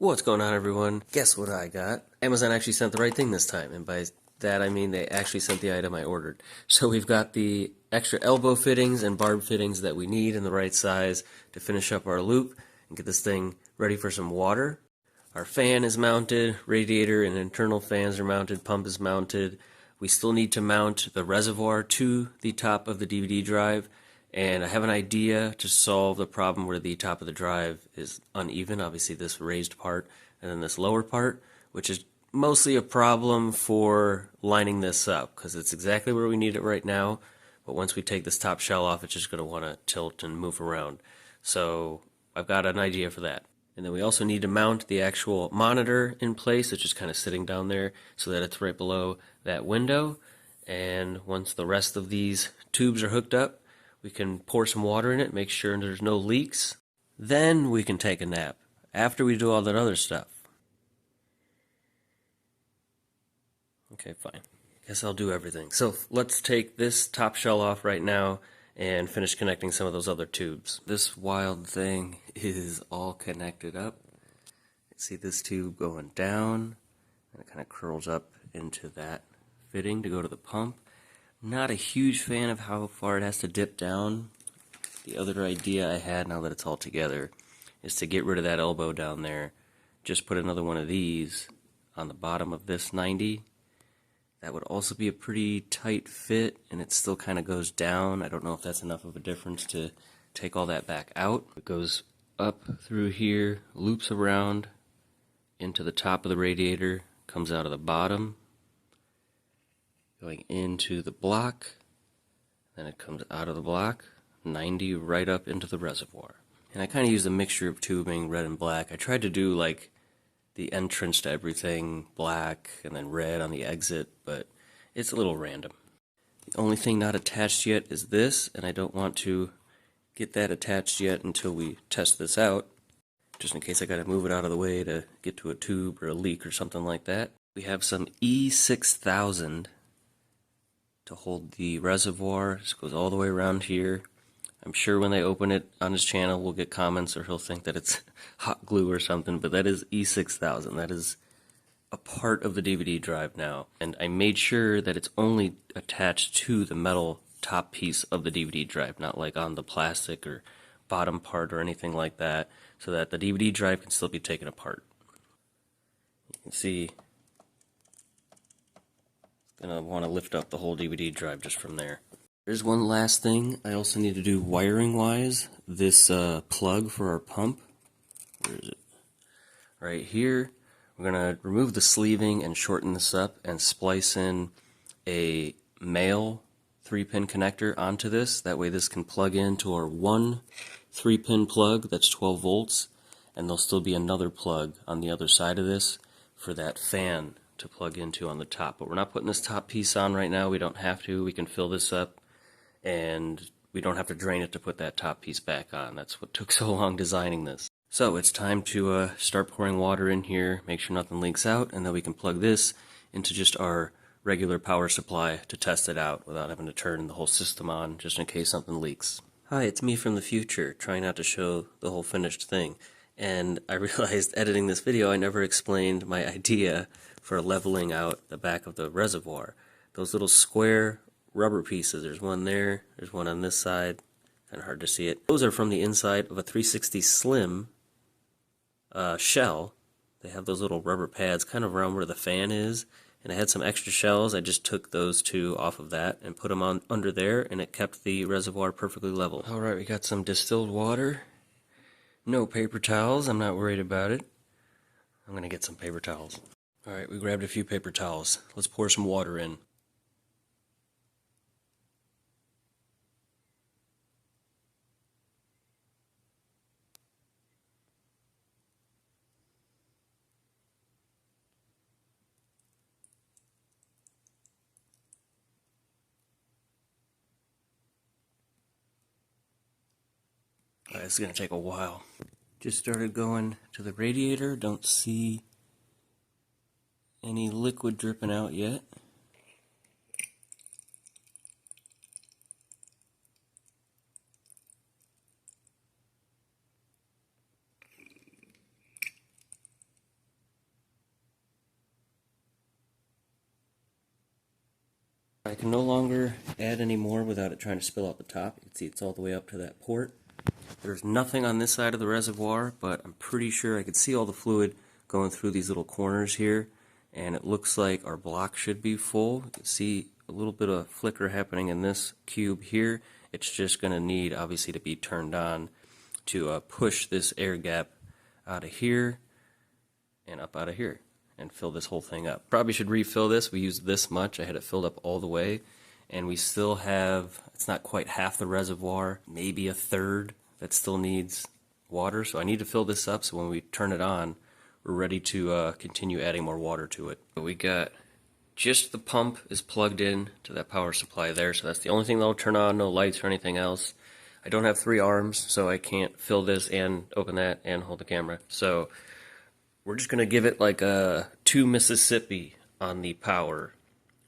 What's going on, everyone? Guess what I got? Amazon actually sent the right thing this time, and by that I mean they actually sent the item I ordered. So we've got the extra elbow fittings and barb fittings that we need in the right size to finish up our loop and get this thing ready for some water. Our fan is mounted, radiator and internal fans are mounted, pump is mounted. We still need to mount the reservoir to the top of the DVD drive, and I have an idea to solve the problem where the top of the drive is uneven. Obviously this raised part and then this lower part, which is mostly a problem for lining this up because it's exactly where we need it right now, but once we take this top shell off it's just going to want to tilt and move around. So I've got an idea for that. And then we also need to mount the actual monitor in place. It's just kind of sitting down there so that it's right below that window. And once the rest of these tubes are hooked up, we can pour some water in it, make sure there's no leaks. Then we can take a nap after we do all that other stuff. Okay, fine. Guess I'll do everything. So let's take this top shell off right now and finish connecting some of those other tubes. This wild thing is all connected up. See this tube going down, and it kind of curls up into that fitting to go to the pump. Not a huge fan of how far it has to dip down. The other idea I had, now that it's all together, is to get rid of that elbow down there. Just put another one of these on the bottom of this 90. That would also be a pretty tight fit, and it still kind of goes down. I don't know if that's enough of a difference to take all that back out. It goes up through here, loops around into the top of the radiator, comes out of the bottom, going into the block, then it comes out of the block, 90 right up into the reservoir. And I kind of used a mixture of tubing, red and black. I tried to do like the entrance to everything black and then red on the exit, but it's a little random. The only thing not attached yet is this, and I don't want to get that attached yet until we test this out, just in case I gotta move it out of the way to get to a tube or a leak or something like that. We have some E6000 to hold the reservoir. This goes all the way around here. I'm sure when they open it on his channel we'll get comments or he'll think that it's hot glue or something, but that is E6000. That is a part of the DVD drive now. And I made sure that it's only attached to the metal top piece of the DVD drive, not like on the plastic or bottom part or anything like that, so that the DVD drive can still be taken apart. You can see gonna want to lift up the whole DVD drive just from there. There's one last thing I also need to do wiring wise. This plug for our pump, where is it? Right here. We're gonna remove the sleeving and shorten this up and splice in a male 3-pin connector onto this. That way this can plug into our one 3-pin plug that's 12 volts, and there'll still be another plug on the other side of this for that fan to plug into on the top. But we're not putting this top piece on right now. We don't have to. We can fill this up and we don't have to drain it to put that top piece back on. That's what took so long designing this. So it's time to start pouring water in here, make sure nothing leaks out, and then we can plug this into just our regular power supply to test it out without having to turn the whole system on just in case something leaks. Hi, it's me from the future, trying not to show the whole finished thing. And I realized editing this video I never explained my idea for leveling out the back of the reservoir. Those little square rubber pieces, there's one there, there's one on this side, kind of hard to see it. Those are from the inside of a 360 Slim shell. They have those little rubber pads kind of around where the fan is, and I had some extra shells. I just took those two off of that and put them on under there, and it kept the reservoir perfectly level. Alright, we got some distilled water. No paper towels, I'm not worried about it. I'm gonna get some paper towels. Alright, we grabbed a few paper towels. Let's pour some water in. Alright, this is gonna take a while. Just started going to the radiator, don't see any liquid dripping out yet. I can no longer add any more without it trying to spill out the top. You can see it's all the way up to that port. There's nothing on this side of the reservoir, but I'm pretty sure I could see all the fluid going through these little corners here, and it looks like our block should be full. You can see a little bit of flicker happening in this cube here. It's just going to need, obviously, to be turned on to push this air gap out of here and up out of here and fill this whole thing up. Probably should refill this. We used this much. I had it filled up all the way, and we still have, it's not quite half the reservoir, maybe a third that still needs water. So I need to fill this up so when we turn it on, we're ready to continue adding more water to it. But we got just the pump is plugged in to that power supply there, so that's the only thing that'll turn on, no lights or anything else. I don't have 3 arms, so I can't fill this and open that and hold the camera. So we're just going to give it like a 2 Mississippi on the power.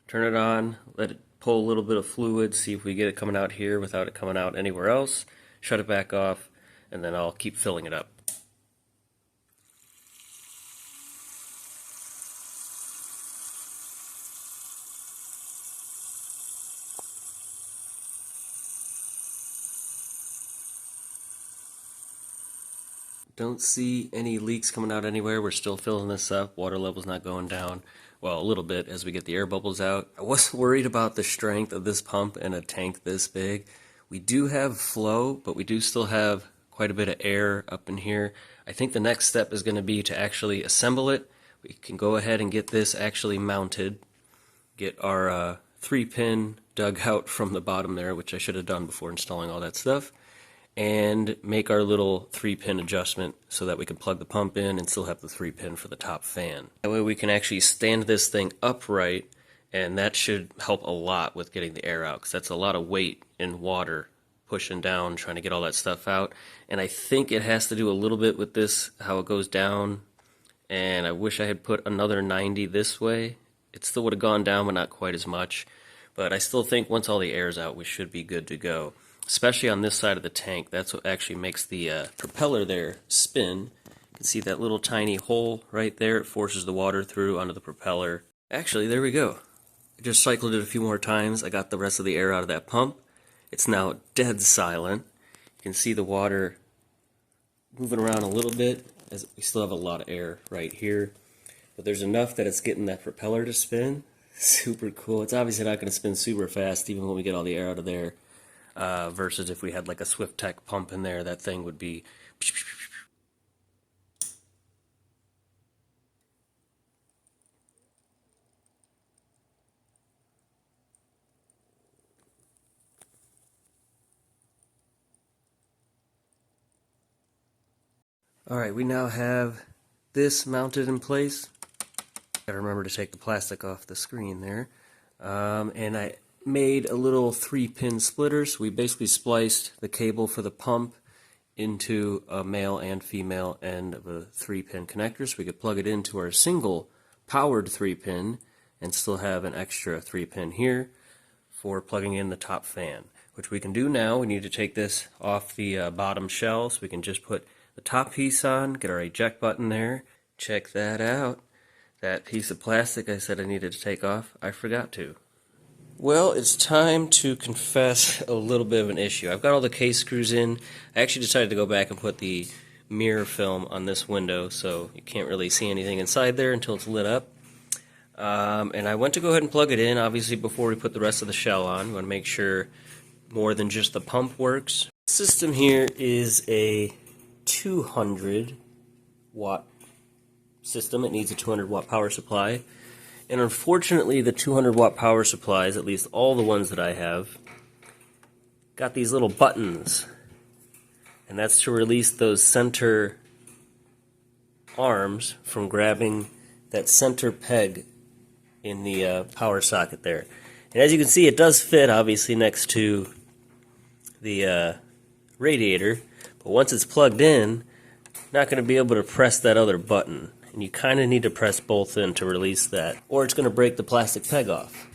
Turn it on, let it pull a little bit of fluid, see if we get it coming out here without it coming out anywhere else. Shut it back off, and then I'll keep filling it up. Don't see any leaks coming out anywhere. We're still filling this up. Water level's not going down. Well, a little bit as we get the air bubbles out. I wasn't worried about the strength of this pump in a tank this big. We do have flow, but we do still have quite a bit of air up in here. I think the next step is going to be to actually assemble it. We can go ahead and get this actually mounted. Get our 3-pin dug out from the bottom there, which I should have done before installing all that stuff. And make our little 3-pin adjustment so that we can plug the pump in and still have the 3-pin for the top fan. That way we can actually stand this thing upright, and that should help a lot with getting the air out, because that's a lot of weight in water pushing down, trying to get all that stuff out. And I think it has to do a little bit with this, how it goes down, and I wish I had put another 90 this way. It still would have gone down, but not quite as much. But I still think once all the air's out, we should be good to go. Especially on this side of the tank, that's what actually makes the propeller there spin. You can see that little tiny hole right there. It forces the water through onto the propeller. Actually, there we go. I just cycled it a few more times. I got the rest of the air out of that pump. It's now dead silent. You can see the water moving around a little bit, as we still have a lot of air right here. But there's enough that it's getting that propeller to spin. Super cool. It's obviously not going to spin super fast even when we get all the air out of there. Versus if we had like a Swift Tech pump in there, that thing would be. Alright, we now have this mounted in place. Gotta remember to take the plastic off the screen there. And I made a little 3-pin splitter, so we basically spliced the cable for the pump into a male and female end of a 3-pin connector, so we could plug it into our single powered 3-pin and still have an extra 3-pin here for plugging in the top fan, which we can do now. We need to take this off the bottom shell, so we can just put the top piece on, get our eject button there. Check that out. That piece of plastic I said I needed to take off, I forgot to. Well, it's time to confess a little bit of an issue. I've got all the case screws in. I actually decided to go back and put the mirror film on this window, so you can't really see anything inside there until it's lit up. And I went to go ahead and plug it in, obviously, before we put the rest of the shell on. We want to make sure more than just the pump works. The system here is a 200 watt system. It needs a 200 watt power supply. And unfortunately, the 200 watt power supplies, at least all the ones that I have, got these little buttons. And that's to release those center arms from grabbing that center peg in the power socket there. And as you can see, it does fit, obviously, next to the radiator. But once it's plugged in, not going to be able to press that other button. And you kind of need to press both in to release that, or it's going to break the plastic peg off.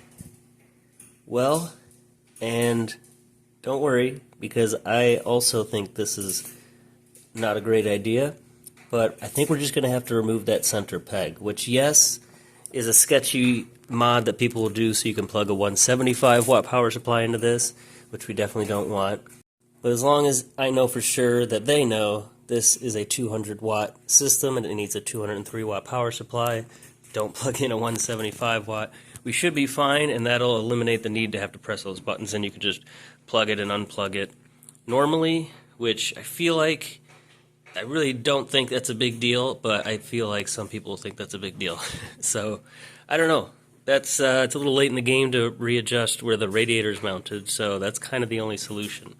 Well, and don't worry, because I also think this is not a great idea, but I think we're just going to have to remove that center peg, which, yes, is a sketchy mod that people will do so you can plug a 175 watt power supply into this, which we definitely don't want. But as long as I know for sure that they know this is a 200 watt system and it needs a 203 watt power supply, don't plug in a 175 watt, we should be fine, and that'll eliminate the need to have to press those buttons, and you can just plug it and unplug it normally, which I feel like, I really don't think that's a big deal, but I feel like some people think that's a big deal. So, I don't know. It's a little late in the game to readjust where the radiator is mounted, so that's kind of the only solution.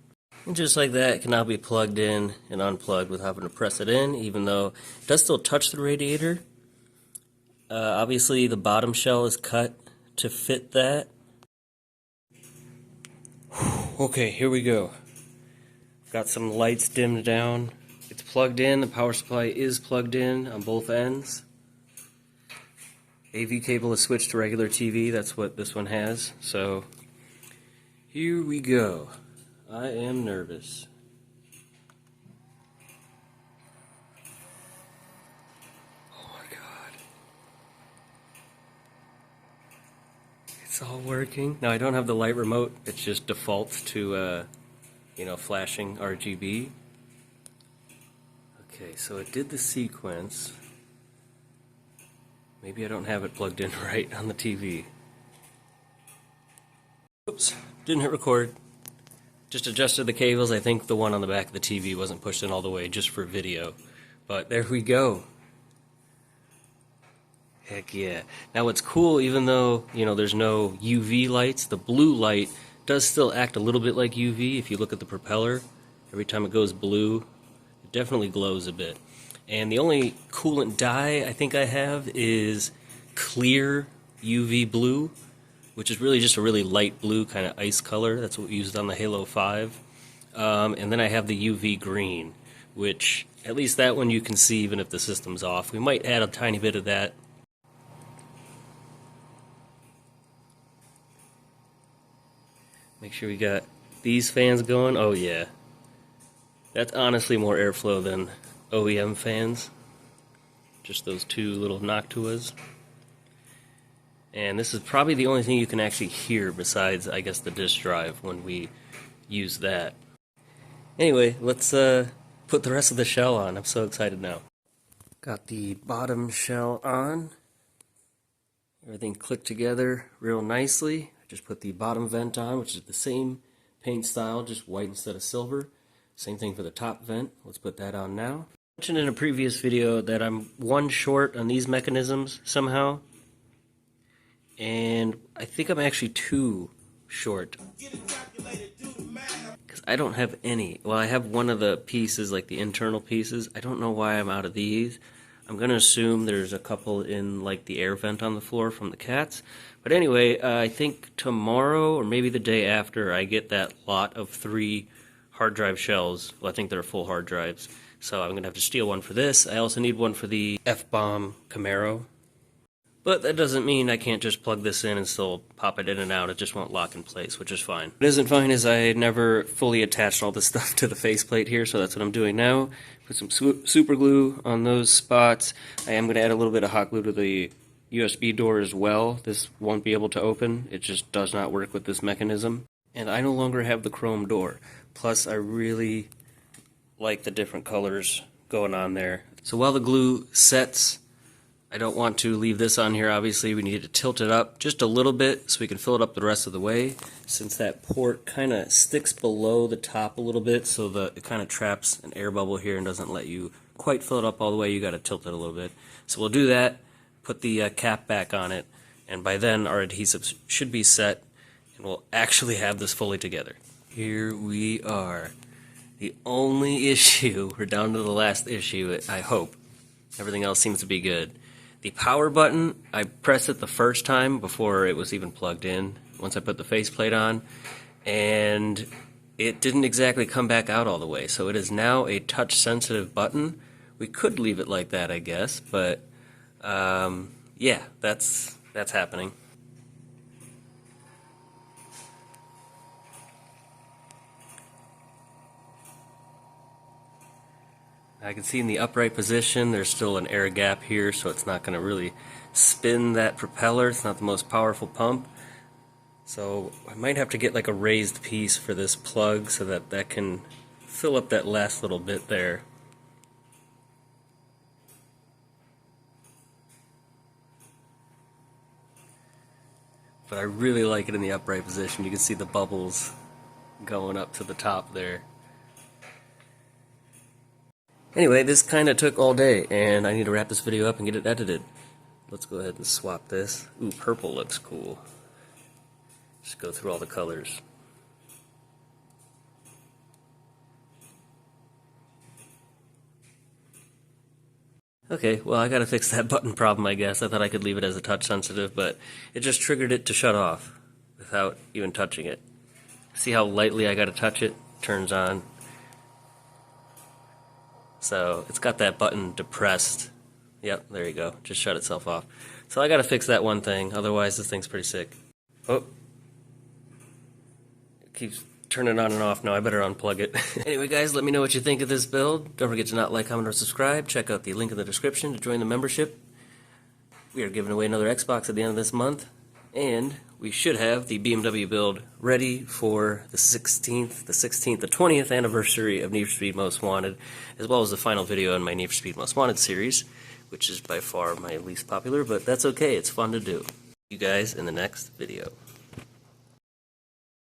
And just like that, it can now be plugged in and unplugged without having to press it in, even though it does still touch the radiator. Obviously, the bottom shell is cut to fit that. Okay, here we go. Got some lights dimmed down. It's plugged in. The power supply is plugged in on both ends. AV cable is switched to regular TV. That's what this one has. So, here we go. I am nervous. Oh my god. It's all working. Now I don't have the light remote. It's just default to, flashing RGB. Okay, so it did the sequence. Maybe I don't have it plugged in right on the TV. Oops, didn't hit record. Just adjusted the cables. I think the one on the back of the TV wasn't pushed in all the way just for video. But there we go. Heck yeah. Now what's cool, even though, there's no UV lights, the blue light does still act a little bit like UV. If you look at the propeller, every time it goes blue, it definitely glows a bit. And the only coolant dye I think I have is clear UV blue, which is really just a really light blue kind of ice color. That's what we used on the Halo 5. And then I have the UV green, which at least that one you can see even if the system's off. We might add a tiny bit of that. Make sure we got these fans going. Oh yeah. That's honestly more airflow than OEM fans. Just those two little Noctuas. And this is probably the only thing you can actually hear besides, I guess, the disk drive when we use that. Anyway, let's put the rest of the shell on. I'm so excited now. Got the bottom shell on. Everything clicked together real nicely. I just put the bottom vent on, which is the same paint style, just white instead of silver. Same thing for the top vent. Let's put that on now. I mentioned in a previous video that I'm one short on these mechanisms somehow. And I think I'm actually two short. Because I don't have any. Well, I have one of the pieces, like the internal pieces. I don't know why I'm out of these. I'm going to assume there's a couple in like the air vent on the floor from the cats. But anyway, I think tomorrow or maybe the day after I get that lot of 3 hard drive shells. Well, I think they're full hard drives. So I'm going to have to steal one for this. I also need one for the F-Bomb Camaro. But that doesn't mean I can't just plug this in and still pop it in and out. It just won't lock in place, which is fine. What isn't fine is I never fully attached all this stuff to the faceplate here, so that's what I'm doing now. Put some super glue on those spots. I am going to add a little bit of hot glue to the USB door as well. This won't be able to open. It just does not work with this mechanism. And I no longer have the chrome door. Plus, I really like the different colors going on there. So while the glue sets, I don't want to leave this on here, obviously. We need to tilt it up just a little bit so we can fill it up the rest of the way. Since that port kind of sticks below the top a little bit, so that it kind of traps an air bubble here and doesn't let you quite fill it up all the way. You got to tilt it a little bit. So we'll do that, put the cap back on it, and by then our adhesive should be set, and we'll actually have this fully together. Here we are. The only issue, we're down to the last issue, I hope. Everything else seems to be good. The power button, I pressed it the first time before it was even plugged in, once I put the faceplate on, and it didn't exactly come back out all the way. So it is now a touch-sensitive button. We could leave it like that, I guess, but yeah, that's happening. I can see in the upright position there's still an air gap here, so it's not going to really spin that propeller. It's not the most powerful pump. So I might have to get like a raised piece for this plug so that that can fill up that last little bit there. But I really like it in the upright position. You can see the bubbles going up to the top there. Anyway, this kind of took all day, and I need to wrap this video up and get it edited. Let's go ahead and swap this. Ooh, purple looks cool. Just go through all the colors. Okay, well, I gotta fix that button problem, I guess. I thought I could leave it as a touch sensitive, but it just triggered it to shut off without even touching it. See how lightly I gotta touch it? Turns on. So it's got that button depressed. Yep, there you go. Just shut itself off. So I gotta fix that one thing, otherwise this thing's pretty sick. Oh. It keeps turning on and off now. I better unplug it. Anyway, guys, let me know what you think of this build. Don't forget to like, comment, or subscribe. Check out the link in the description to join the membership. We are giving away another Xbox at the end of this month, and we should have the BMW build ready for the 20th anniversary of Need for Speed Most Wanted, as well as the final video in my Need for Speed Most Wanted series, which is by far my least popular, but that's okay. It's fun to do. See you guys in the next video.